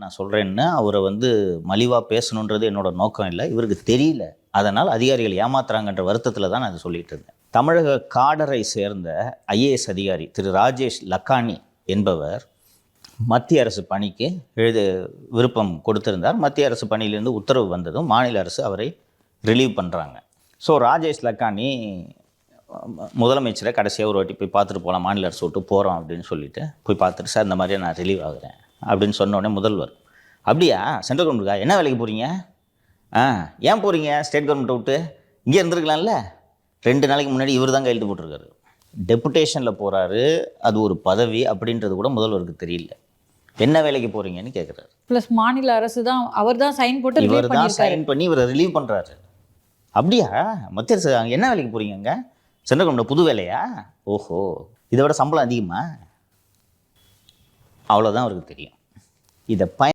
நான் சொல்கிறேன்னு அவரை மலிவாக பேசணுன்றது என்னோட நோக்கம் இல்லை, இவருக்கு தெரியல. அதனால் அதிகாரிகள் ஏமாத்துறாங்கன்ற வருத்தத்தில் தான் நான் அதை சொல்லிட்டு இருந்தேன். தமிழக காடரை சேர்ந்த ஐஏஎஸ் அதிகாரி திரு ராஜேஷ் லக்கானி என்பவர் மத்திய அரசு பணிக்கு விருப்பம் கொடுத்திருந்தார். மத்திய அரசு பணியிலேருந்து உத்தரவு வந்ததும் மாநில அரசு அவரை ரிலீவ் பண்ணுறாங்க. ஸோ ராஜேஷ் லக்கானி முதலமைச்சரை கடைசியாக ஒரு வாட்டி போய் பார்த்துட்டு போகலாம், மாநில அரசு விட்டு போகிறோம் அப்படின்னு சொல்லிட்டு போய் பார்த்துட்டு, சார் இந்த மாதிரியே நான் ரிலீவ் ஆகுறேன் அப்படின்னு சொன்னோடனே முதல்வர், அப்படியா சென்ட்ரல் கவர்மெண்ட்டுக்கா, என்ன வேலைக்கு போகிறீங்க? ஏன் போகிறீங்க ஸ்டேட் கவர்மெண்ட்டை விட்டு? இங்கே இருந்திருக்கலாம்ல. 2 நாளைக்கு முன்னாடி இவர் தான் கையெழுத்து போட்டிருக்காரு. டெபுடேஷனில் போகிறாரு, அது ஒரு பதவி அப்படின்றது கூட முதல்வருக்கு தெரியல. என்ன வேலைக்கு போகிறீங்கன்னு கேட்குறாரு. ப்ளஸ் மாநில அரசு தான், அவர் தான் சைன் போட்டு இவர் தான் சைன் பண்ணி இவரை ரிலீவ் பண்ணுறாரு. அப்படியா மத்திய அரசு அங்கே என்ன வேலைக்கு போகிறீங்க? சென்ட்ரல் கவர்மெண்ட் புது வேலையா? ஓஹோ, இதை விட சம்பளம் அதிகமா? அவ்வளோதான் அவருக்கு தெரியும். இதை